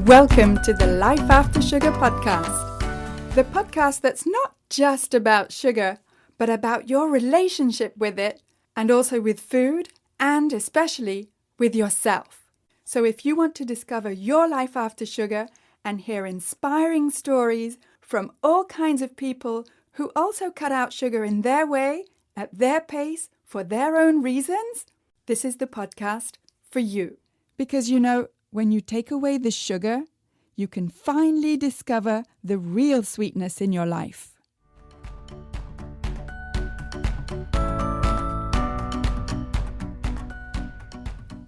Welcome to the Life After Sugar podcast. The podcast that's not just about sugar, but about your relationship with it and also with food and especially with yourself. So if you want to discover your life after sugar and hear inspiring stories from all kinds of people who also cut out sugar in their way, at their pace, for their own reasons, this is the podcast for you. Because when you take away the sugar, you can finally discover the real sweetness in your life.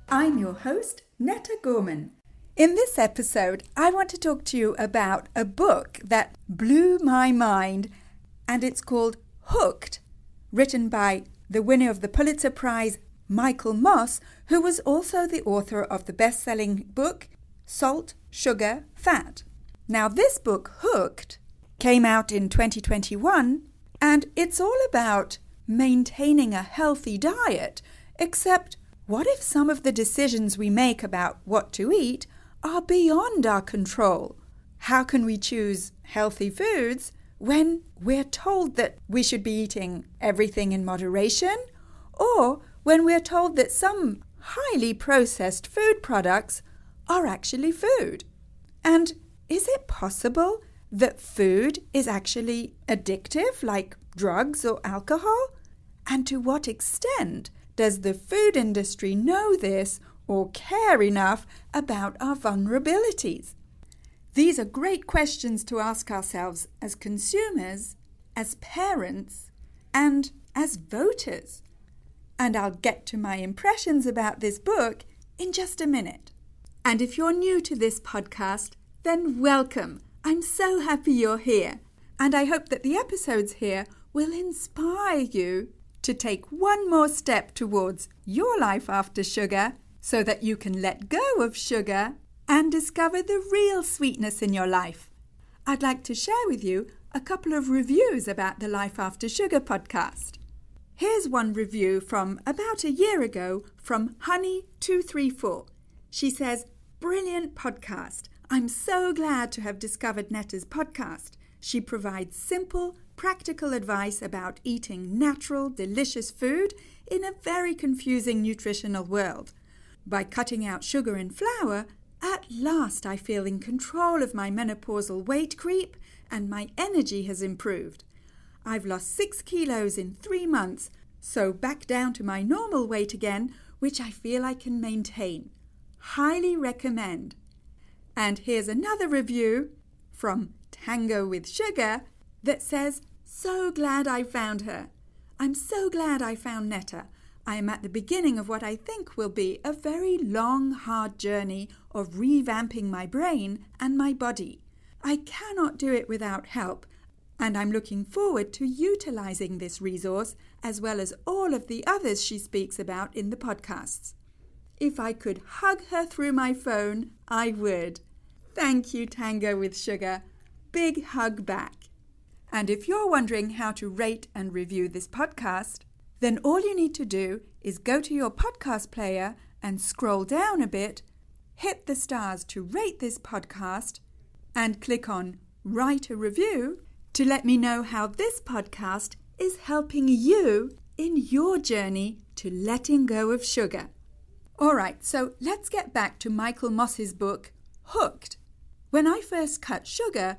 I'm your host, Netta Gorman. In this episode, I want to talk to you about a book that blew my mind, and it's called Hooked, written by the winner of the Pulitzer Prize, Michael Moss, who was also the author of the best-selling book, Salt, Sugar, Fat. Now, this book, Hooked, came out in 2021, and it's all about maintaining a healthy diet, except what if some of the decisions we make about what to eat are beyond our control? How can we choose healthy foods when we're told that we should be eating everything in moderation, or when we're told that some highly processed food products are actually food? And is it possible that food is actually addictive, like drugs or alcohol? And to what extent does the food industry know this or care enough about our vulnerabilities? These are great questions to ask ourselves as consumers, as parents, and as voters. And I'll get to my impressions about this book in just a minute. And if you're new to this podcast, then welcome. I'm so happy you're here. And I hope that the episodes here will inspire you to take one more step towards your life after sugar so that you can let go of sugar and discover the real sweetness in your life. I'd like to share with you a couple of reviews about the Life After Sugar podcast. Here's one review from about a year ago from Honey234. She says, "Brilliant podcast. I'm so glad to have discovered Netta's podcast. She provides simple, practical advice about eating natural, delicious food in a very confusing nutritional world. By cutting out sugar and flour, at last I feel in control of my menopausal weight creep and my energy has improved. I've lost 6 kilos in 3 months, so back down to my normal weight again, which I feel I can maintain. Highly recommend." And here's another review from Tango with Sugar that says, "So glad I found her. I'm so glad I found Netta. I am at the beginning of what I think will be a very long, hard journey of revamping my brain and my body. I cannot do it without help, and I'm looking forward to utilizing this resource as well as all of the others she speaks about in the podcasts. If I could hug her through my phone, I would." Thank you, Tango with Sugar. Big hug back. And if you're wondering how to rate and review this podcast, then all you need to do is go to your podcast player and scroll down a bit, hit the stars to rate this podcast, and click on Write a Review to let me know how this podcast is helping you in your journey to letting go of sugar. All right, so let's get back to Michael Moss's book, Hooked. When I first cut sugar,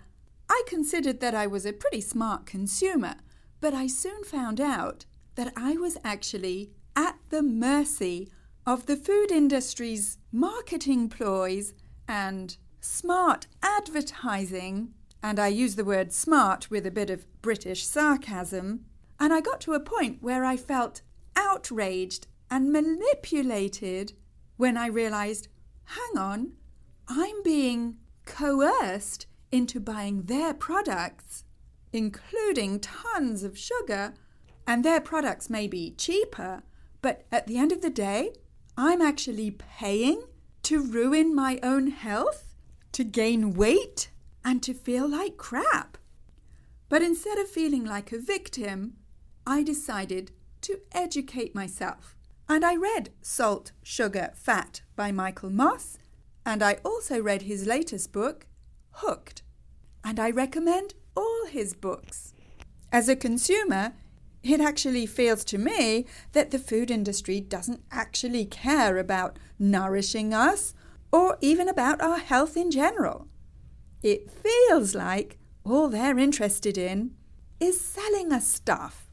I considered that I was a pretty smart consumer, but I soon found out that I was actually at the mercy of the food industry's marketing ploys and smart advertising, and I use the word smart with a bit of British sarcasm, and I got to a point where I felt outraged and manipulated when I realized, hang on, I'm being coerced into buying their products, including tons of sugar, and their products may be cheaper, but at the end of the day, I'm actually paying to ruin my own health, to gain weight, and to feel like crap. But instead of feeling like a victim, I decided to educate myself. And I read Salt, Sugar, Fat by Michael Moss, And I also read his latest book, Hooked. And I recommend all his books. As a consumer, it actually feels to me that the food industry doesn't actually care about nourishing us or even about our health in general. It feels like all they're interested in is selling us stuff.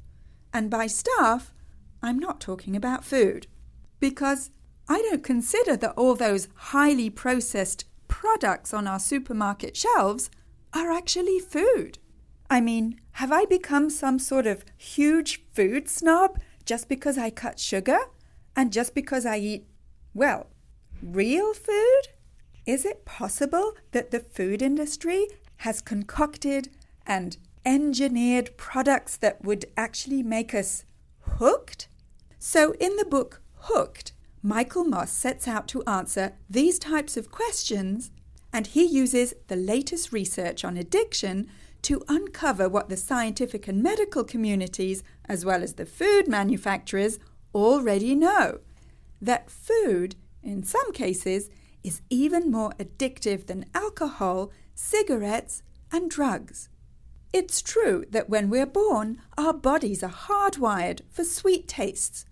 And by stuff, I'm not talking about food. Because I don't consider that all those highly processed products on our supermarket shelves are actually food. I mean, have I become some sort of huge food snob just because I cut sugar and just because I eat, well, real food? Is it possible that the food industry has concocted and engineered products that would actually make us hooked? So in the book Hooked, Michael Moss sets out to answer these types of questions, and he uses the latest research on addiction to uncover what the scientific and medical communities, as well as the food manufacturers, already know. That food, in some cases, is even more addictive than alcohol, cigarettes, and drugs. It's true that when we're born, our bodies are hardwired for sweet tastes.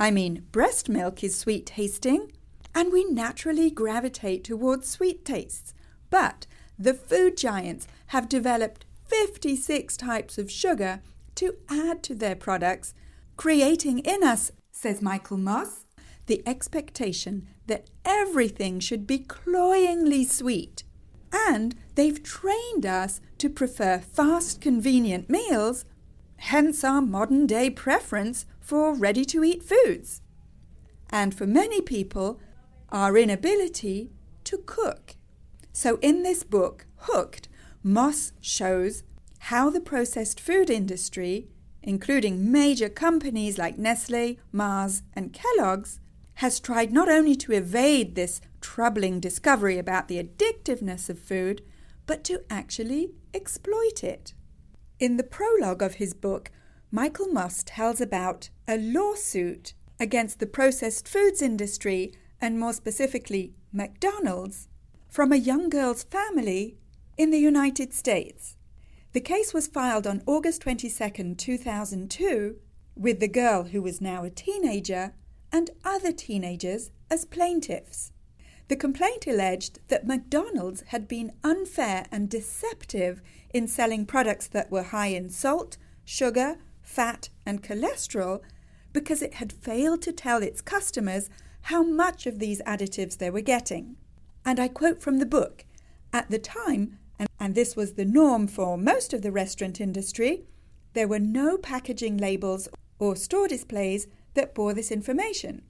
I mean, breast milk is sweet tasting, and we naturally gravitate towards sweet tastes. But the food giants have developed 56 types of sugar to add to their products, creating in us, says Michael Moss, the expectation that everything should be cloyingly sweet. And they've trained us to prefer fast, convenient meals, hence our modern-day preference for ready-to-eat foods. And for many people, our inability to cook. So in this book, Hooked, Moss shows how the processed food industry, including major companies like Nestle, Mars, and Kellogg's, has tried not only to evade this troubling discovery about the addictiveness of food, but to actually exploit it. In the prologue of his book, Michael Moss tells about a lawsuit against the processed foods industry, and more specifically McDonald's, from a young girl's family in the United States. The case was filed on August 22, 2002, with the girl, who was now a teenager, and other teenagers as plaintiffs. The complaint alleged that McDonald's had been unfair and deceptive in selling products that were high in salt, sugar, fat, and cholesterol because it had failed to tell its customers how much of these additives they were getting. And I quote from the book, "At the time, and this was the norm for most of the restaurant industry, there were no packaging labels or store displays that bore this information,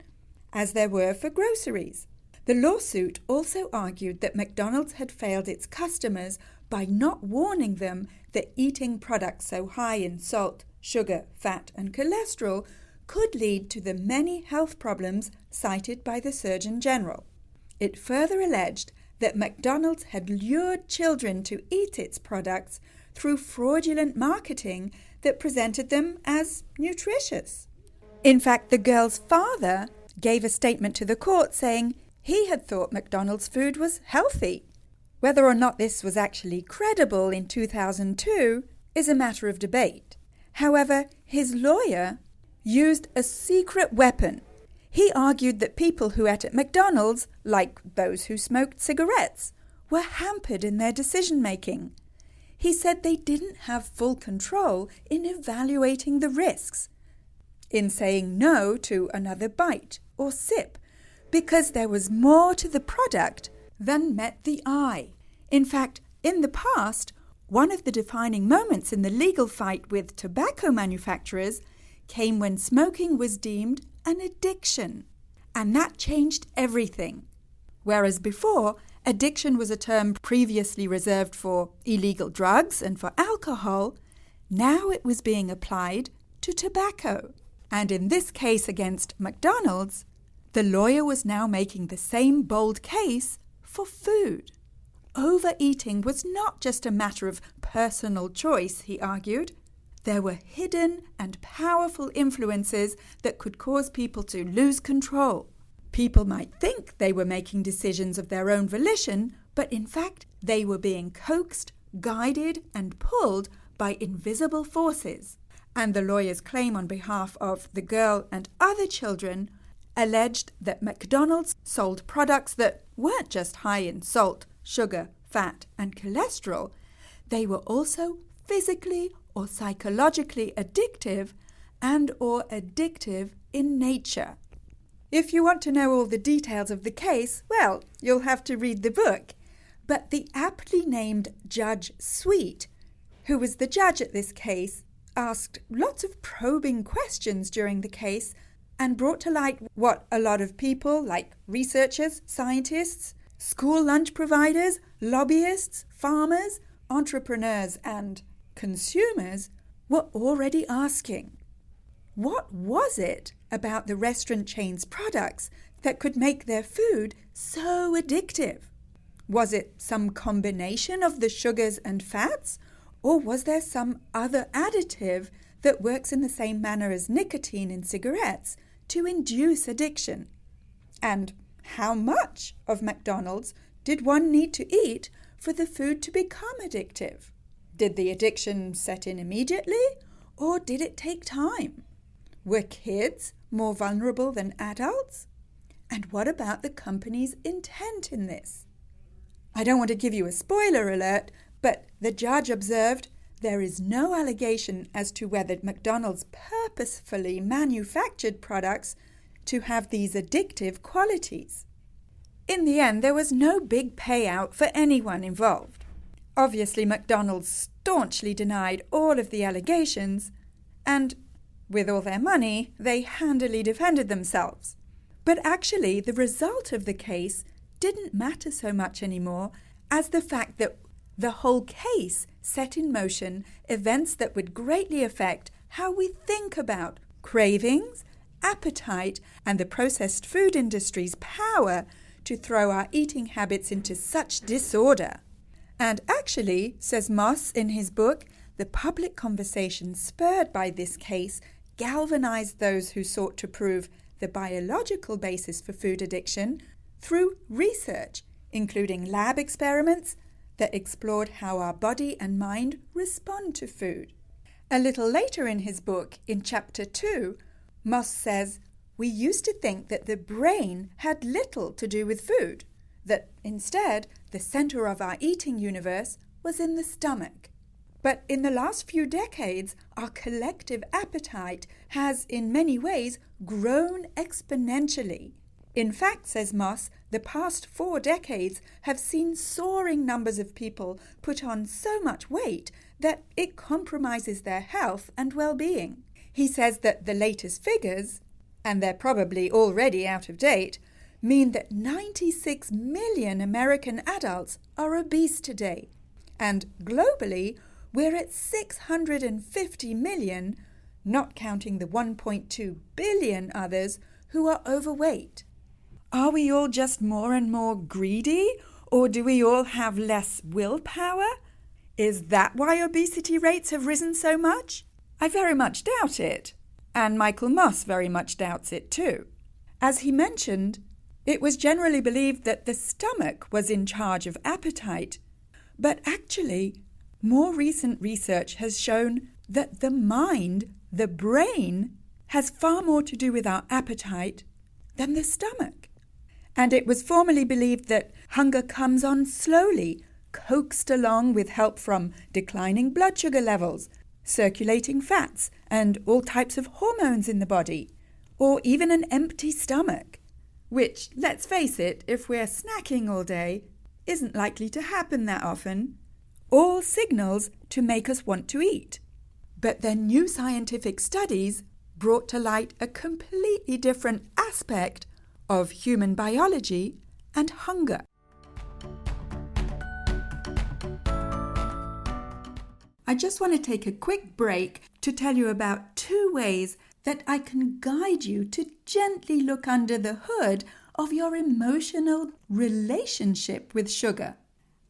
as there were for groceries." The lawsuit also argued that McDonald's had failed its customers by not warning them that eating products so high in salt, sugar, fat, and cholesterol could lead to the many health problems cited by the Surgeon General. It further alleged that McDonald's had lured children to eat its products through fraudulent marketing that presented them as nutritious. In fact, the girl's father gave a statement to the court saying he had thought McDonald's food was healthy. Whether or not this was actually credible in 2002 is a matter of debate. However, his lawyer used a secret weapon. He argued that people who ate at McDonald's, like those who smoked cigarettes, were hampered in their decision-making. He said they didn't have full control in evaluating the risks, in saying no to another bite or sip, because there was more to the product than met the eye. In fact, in the past, one of the defining moments in the legal fight with tobacco manufacturers came when smoking was deemed an addiction, and that changed everything. Whereas before, addiction was a term previously reserved for illegal drugs and for alcohol, now it was being applied to tobacco. And in this case against McDonald's, the lawyer was now making the same bold case for food. Overeating was not just a matter of personal choice, he argued. There were hidden and powerful influences that could cause people to lose control. People might think they were making decisions of their own volition, but in fact they were being coaxed, guided and pulled by invisible forces. And the lawyer's claim on behalf of the girl and other children alleged that McDonald's sold products that weren't just high in salt, sugar, fat and cholesterol. They were also physically or psychologically addictive and or addictive in nature. If you want to know all the details of the case, well, you'll have to read the book. But the aptly named Judge Sweet, who was the judge at this case, asked lots of probing questions during the case and brought to light what a lot of people like researchers, scientists, school lunch providers, lobbyists, farmers, entrepreneurs and consumers were already asking. What was it about the restaurant chain's products that could make their food so addictive? Was it some combination of the sugars and fats, or was there some other additive that works in the same manner as nicotine in cigarettes to induce addiction? And how much of McDonald's did one need to eat for the food to become addictive? Did the addiction set in immediately, or did it take time? Were kids more vulnerable than adults? And what about the company's intent in this? I don't want to give you a spoiler alert, but the judge observed there is no allegation as to whether McDonald's purposefully manufactured products to have these addictive qualities. In the end, there was no big payout for anyone involved. Obviously, McDonald's staunchly denied all of the allegations, and with all their money, they handily defended themselves. But actually, the result of the case didn't matter so much anymore as the fact that the whole case set in motion events that would greatly affect how we think about cravings, appetite, and the processed food industry's power to throw our eating habits into such disorder. And actually, says Moss in his book, the public conversation spurred by this case galvanized those who sought to prove the biological basis for food addiction through research, including lab experiments that explored how our body and mind respond to food. A little later in his book, in chapter 2, Moss says, we used to think that the brain had little to do with food, that instead the center of our eating universe was in the stomach. But in the last few decades, our collective appetite has in many ways grown exponentially. In fact, says Moss, the past 4 decades have seen soaring numbers of people put on so much weight that it compromises their health and well-being. He says that the latest figures, and they're probably already out of date, mean that 96 million American adults are obese today. And globally, we're at 650 million, not counting the 1.2 billion others who are overweight. Are we all just more and more greedy, or do we all have less willpower? Is that why obesity rates have risen so much? I very much doubt it, and Michael Moss very much doubts it too. As he mentioned, it was generally believed that the stomach was in charge of appetite, but actually, more recent research has shown that the mind, the brain, has far more to do with our appetite than the stomach. And it was formerly believed that hunger comes on slowly, coaxed along with help from declining blood sugar levels, circulating fats, and all types of hormones in the body, or even an empty stomach, which, let's face it, if we're snacking all day, isn't likely to happen that often. All signals to make us want to eat. But then new scientific studies brought to light a completely different aspect of human biology and hunger. I just want to take a quick break to tell you about 2 ways that I can guide you to gently look under the hood of your emotional relationship with sugar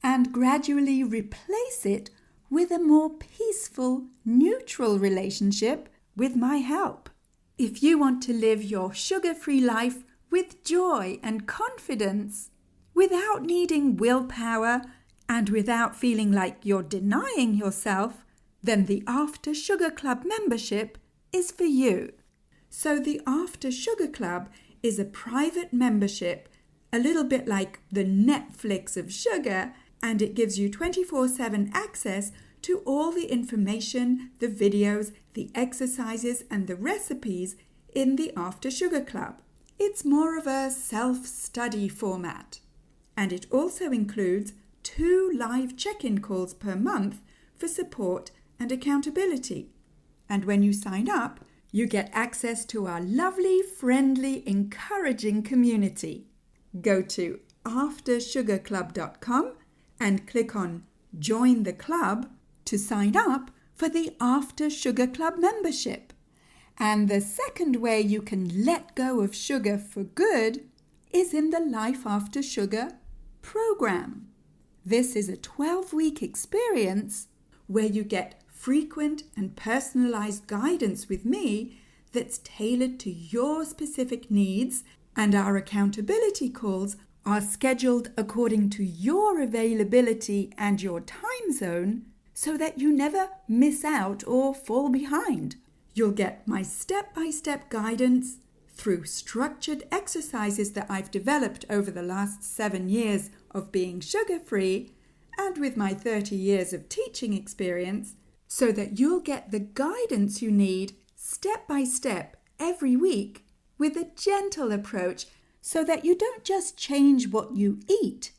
and gradually replace it with a more peaceful, neutral relationship with my help. If you want to live your sugar-free life with joy and confidence, without needing willpower and without feeling like you're denying yourself, then the After Sugar Club membership is for you. So the After Sugar Club is a private membership, a little bit like the Netflix of sugar, and it gives you 24/7 access to all the information, the videos, the exercises and the recipes in the After Sugar Club. It's more of a self-study format, and it also includes 2 live check-in calls per month for support and accountability. And when you sign up, you get access to our lovely, friendly, encouraging community. Go to aftersugarclub.com and click on Join the Club to sign up for the After Sugar Club membership. And the second way you can let go of sugar for good is in the Life After Sugar program. This is a 12-week experience where you get frequent and personalized guidance with me that's tailored to your specific needs, and our accountability calls are scheduled according to your availability and your time zone so that you never miss out or fall behind. You'll get my step-by-step guidance through structured exercises that I've developed over the last 7 years of being sugar-free and with my 30 years of teaching experience, so that you'll get the guidance you need step by step every week with a gentle approach, so that you don't just change what you eat,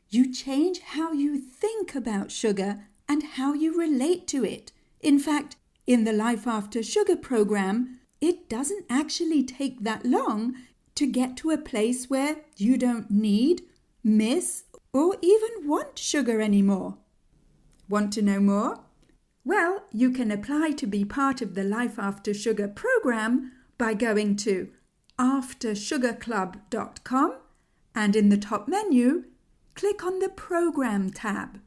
you change how you think about sugar and how you relate to it. In fact, in the Life After Sugar program, it doesn't actually take that long to get to a place where you don't need, miss, or even want sugar anymore. Want to know more? Well, you can apply to be part of the Life After Sugar program by going to aftersugarclub.com and in the top menu, click on the Program tab.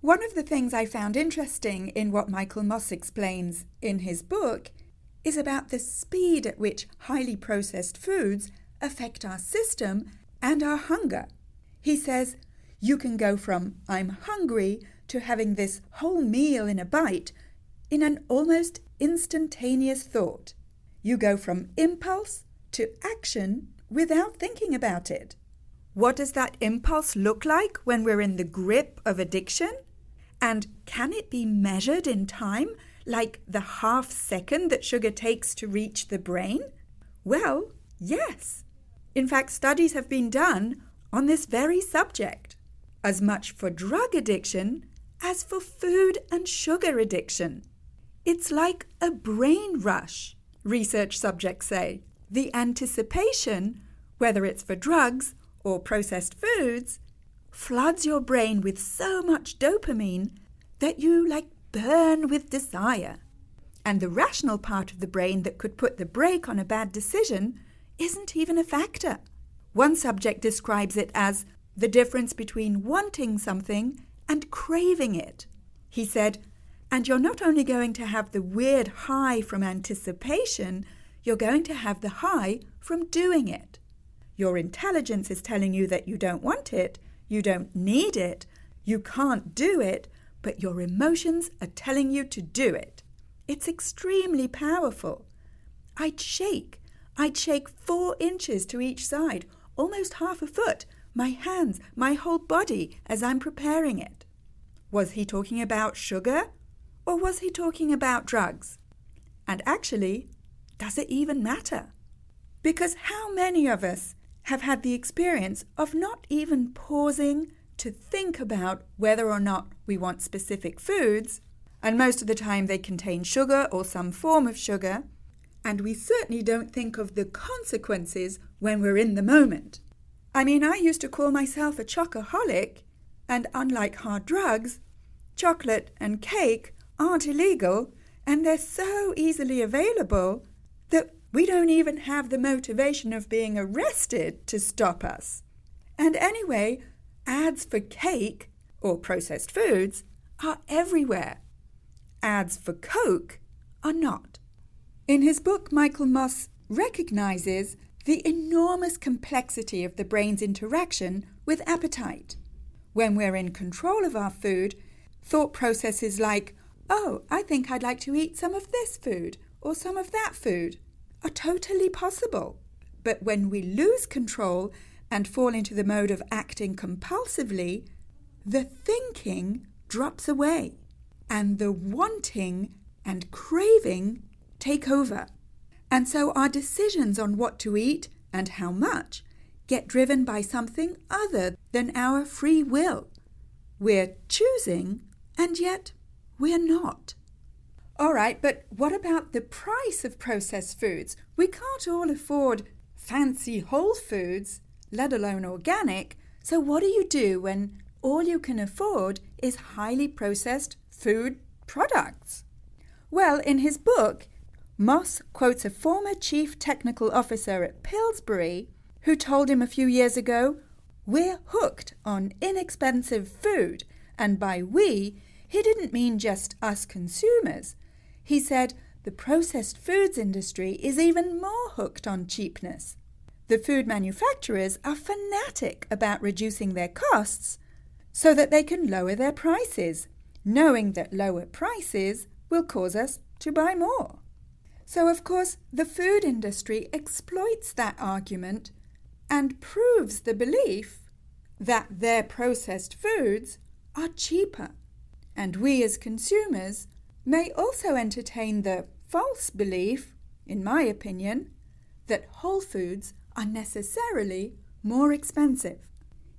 One of the things I found interesting in what Michael Moss explains in his book is about the speed at which highly processed foods affect our system and our hunger. He says, you can go from I'm hungry to having this whole meal in a bite in an almost instantaneous thought. You go from impulse to action without thinking about it. What does that impulse look like when we're in the grip of addiction? And can it be measured in time, like the half second that sugar takes to reach the brain? Well, yes. In fact, studies have been done on this very subject, as much for drug addiction as for food and sugar addiction. It's like a brain rush, research subjects say. The anticipation, whether it's for drugs or processed foods, floods your brain with so much dopamine that you burn with desire. And the rational part of the brain that could put the brake on a bad decision isn't even a factor. One subject describes it as the difference between wanting something and craving it. He said, and you're not only going to have the weird high from anticipation, you're going to have the high from doing it. Your intelligence is telling you that you don't want it, you don't need it, you can't do it, but your emotions are telling you to do it. It's extremely powerful. I'd shake 4 inches to each side, almost half a foot, my hands, my whole body as I'm preparing it. Was he talking about sugar or was he talking about drugs? And actually, does it even matter? Because how many of us have had the experience of not even pausing to think about whether or not we want specific foods, and most of the time they contain sugar or some form of sugar, and we certainly don't think of the consequences when we're in the moment. I mean, I used to call myself a chocoholic, and unlike hard drugs, chocolate and cake aren't illegal, and they're so easily available that we don't even have the motivation of being arrested to stop us. And anyway, ads for cake or processed foods are everywhere. Ads for Coke are not. In his book, Michael Moss recognizes the enormous complexity of the brain's interaction with appetite. When we're in control of our food, thought processes like, oh, I think I'd like to eat some of this food or some of that food are totally possible. But when we lose control and fall into the mode of acting compulsively, the thinking drops away and the wanting and craving take over. And so our decisions on what to eat and how much get driven by something other than our free will. We're choosing, and yet we're not. All right, but what about the price of processed foods? We can't all afford fancy whole foods, let alone organic. So what do you do when all you can afford is highly processed food products? Well, in his book, Moss quotes a former chief technical officer at Pillsbury who told him a few years ago, "We're hooked on inexpensive food." And by we, he didn't mean just us consumers. He said the processed foods industry is even more hooked on cheapness. The food manufacturers are fanatic about reducing their costs so that they can lower their prices, knowing that lower prices will cause us to buy more. So, of course, the food industry exploits that argument and proves the belief that their processed foods are cheaper. And we as consumers may also entertain the false belief, in my opinion, that whole foods are necessarily more expensive.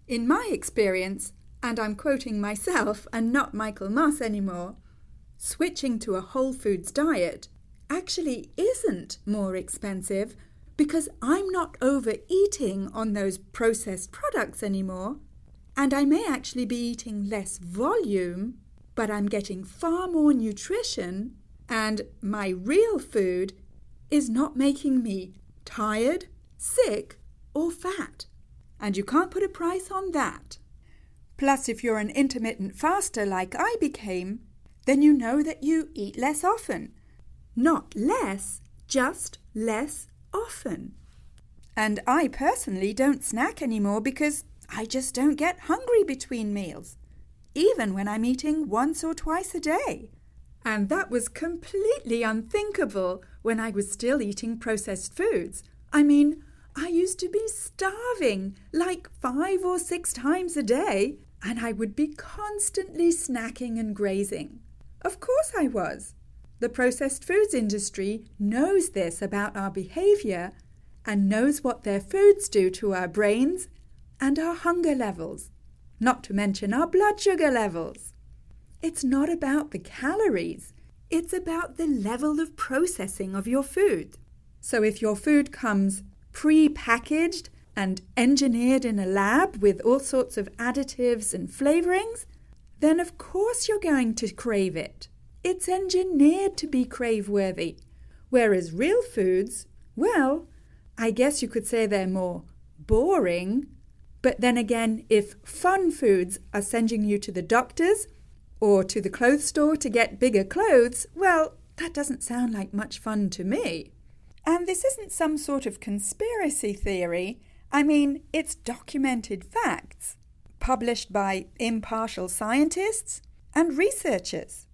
In my experience, and I'm quoting myself and not Michael Moss anymore, switching to a whole foods diet actually isn't more expensive because I'm not overeating on those processed products anymore, and I may actually be eating less volume, but I'm getting far more nutrition, and my real food is not making me tired, sick, or fat. And you can't put a price on that. Plus, if you're an intermittent faster like I became, then you know that you eat less often. Not less, just less often. And I personally don't snack anymore because I just don't get hungry between meals, even when I'm eating once or twice a day. And that was completely unthinkable when I was still eating processed foods. I mean, I used to be starving like 5 or 6 times a day, and I would be constantly snacking and grazing. Of course I was. The processed foods industry knows this about our behavior and knows what their foods do to our brains and our hunger levels, not to mention our blood sugar levels. It's not about the calories, it's about the level of processing of your food. So if your food comes pre-packaged and engineered in a lab with all sorts of additives and flavorings, then of course you're going to crave it. It's engineered to be crave-worthy. Whereas real foods, well, I guess you could say they're more boring. But then again, if fun foods are sending you to the doctors or to the clothes store to get bigger clothes, well, that doesn't sound like much fun to me. And this isn't some sort of conspiracy theory. I mean, it's documented facts, published by impartial scientists and researchers.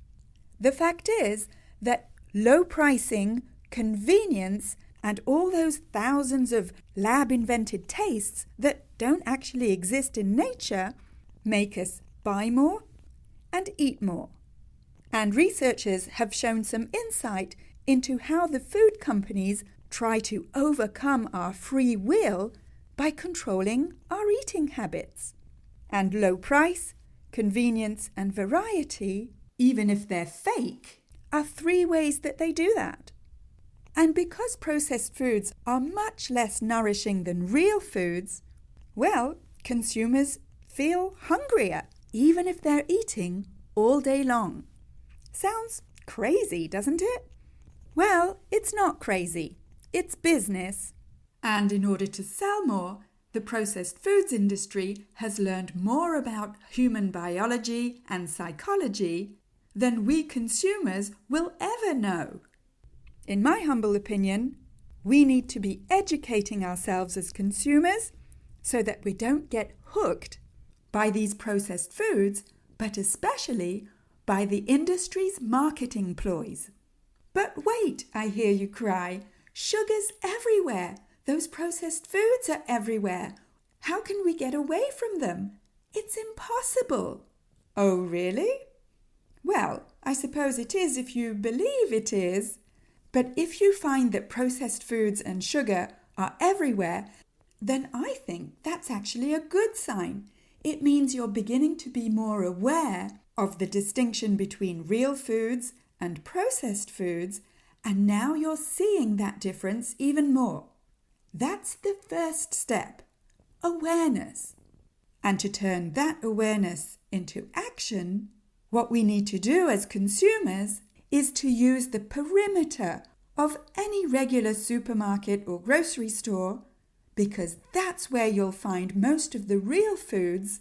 The fact is that low pricing, convenience, and all those thousands of lab-invented tastes that don't actually exist in nature make us buy more and eat more. And researchers have shown some insight into how the food companies try to overcome our free will by controlling our eating habits. And low price, convenience, and variety, even if they're fake, are 3 ways that they do that. And because processed foods are much less nourishing than real foods, well, consumers feel hungrier, even if they're eating all day long. Sounds crazy, doesn't it? Well, it's not crazy. It's business. And in order to sell more, the processed foods industry has learned more about human biology and psychology than we consumers will ever know. in my humble opinion, we need to be educating ourselves as consumers so that we don't get hooked by these processed foods, but especially by the industry's marketing ploys. But wait, I hear you cry, sugar's everywhere. Those processed foods are everywhere. How can we get away from them? It's impossible. Oh, really? Well, I suppose it is if you believe it is. But if you find that processed foods and sugar are everywhere, then I think that's actually a good sign. It means you're beginning to be more aware of the distinction between real foods and processed foods, and now you're seeing that difference even more. That's the first step, awareness. And to turn that awareness into action, what we need to do as consumers is to use the perimeter of any regular supermarket or grocery store, because that's where you'll find most of the real foods,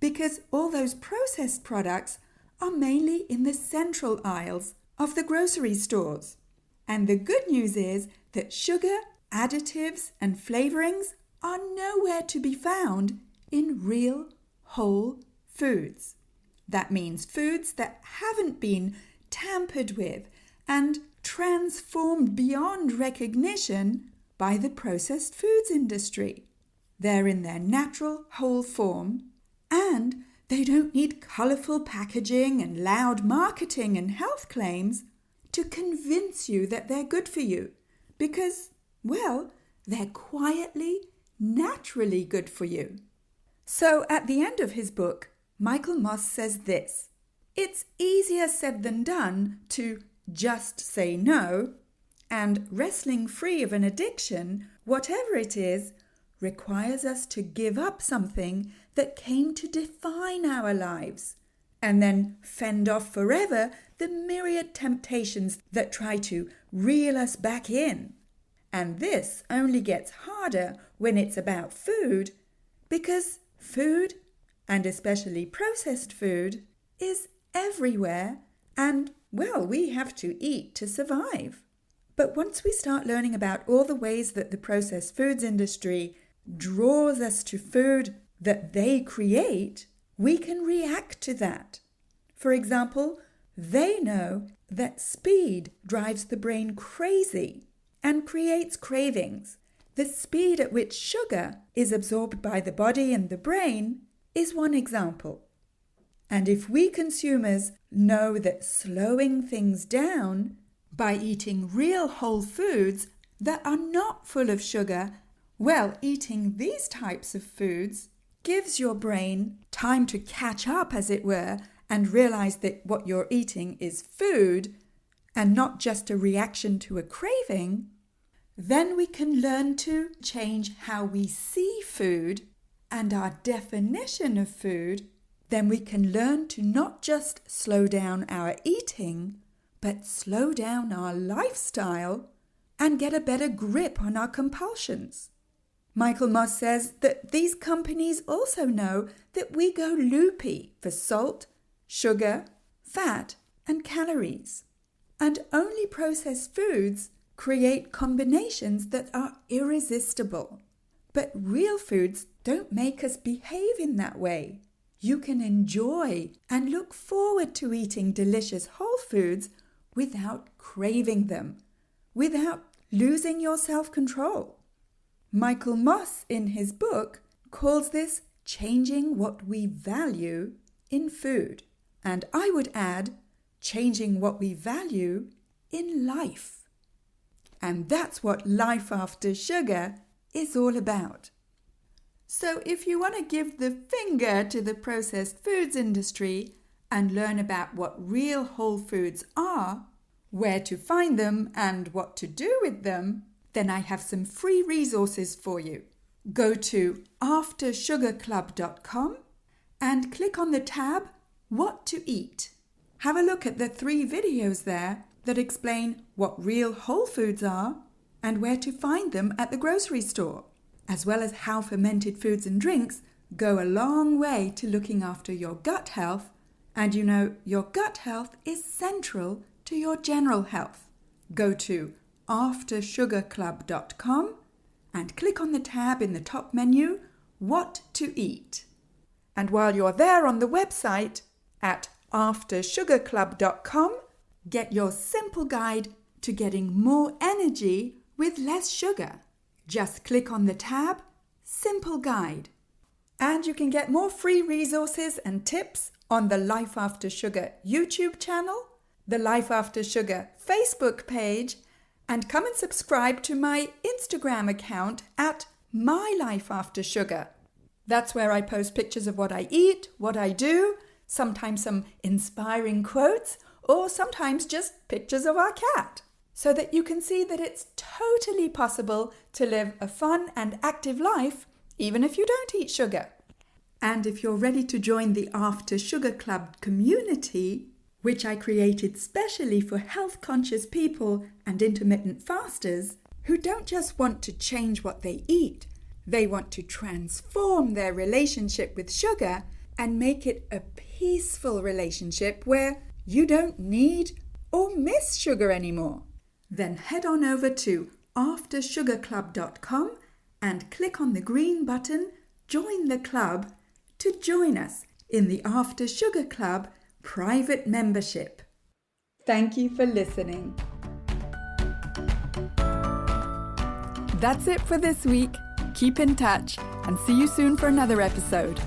because all those processed products are mainly in the central aisles of the grocery stores. And the good news is that sugar, additives and flavorings are nowhere to be found in real whole foods. That means foods that haven't been tampered with and transformed beyond recognition by the processed foods industry. They're in their natural whole form, and they don't need colourful packaging and loud marketing and health claims to convince you that they're good for you, because, well, they're quietly, naturally good for you. So at the end of his book, Michael Moss says this: it's easier said than done to just say no, and wrestling free of an addiction, whatever it is, requires us to give up something that came to define our lives, and then fend off forever the myriad temptations that try to reel us back in. And this only gets harder when it's about food, because food, and especially processed food, is everywhere, and, well, we have to eat to survive. But once we start learning about all the ways that the processed foods industry draws us to food that they create, we can react to that. For example, they know that speed drives the brain crazy and creates cravings. The speed at which sugar is absorbed by the body and the brain is one example. And if we consumers know that slowing things down by eating real whole foods that are not full of sugar, well, eating these types of foods gives your brain time to catch up, as it were, and realize that what you're eating is food and not just a reaction to a craving, then we can learn to change how we see food and our definition of food. Then we can learn to not just slow down our eating, but slow down our lifestyle and get a better grip on our compulsions. Michael Moss says that these companies also know that we go loopy for salt, sugar, fat, and calories. And only processed foods create combinations that are irresistible. But real foods don't make us behave in that way. You can enjoy and look forward to eating delicious whole foods without craving them, without losing your self-control. Michael Moss, in his book, calls this changing what we value in food. And I would add, changing what we value in life. And that's what life after sugar is all about. So if you want to give the finger to the processed foods industry and learn about what real whole foods are, where to find them and what to do with them, then I have some free resources for you. Go to aftersugarclub.com and click on the tab What to Eat. Have a look at the 3 videos there that explain what real whole foods are and where to find them at the grocery store, as well as how fermented foods and drinks go a long way to looking after your gut health. And you know, your gut health is central to your general health. Go to aftersugarclub.com and click on the tab in the top menu, What to Eat. And while you're there on the website at aftersugarclub.com, get your simple guide to getting more energy with less sugar. Just click on the tab, Simple Guide. And you can get more free resources and tips on the Life After Sugar YouTube channel, the Life After Sugar Facebook page, and come and subscribe to my Instagram account at My Life After Sugar. That's where I post pictures of what I eat, what I do, sometimes some inspiring quotes, or sometimes just pictures of our cat, so that you can see that it's totally possible to live a fun and active life even if you don't eat sugar. And if you're ready to join the After Sugar Club community, which I created specially for health-conscious people and intermittent fasters who don't just want to change what they eat, they want to transform their relationship with sugar and make it a peaceful relationship where you don't need or miss sugar anymore. Then head on over to aftersugarclub.com and click on the green button, Join the Club, to join us in the After Sugar Club private membership. Thank you for listening. That's it for this week. Keep in touch and see you soon for another episode.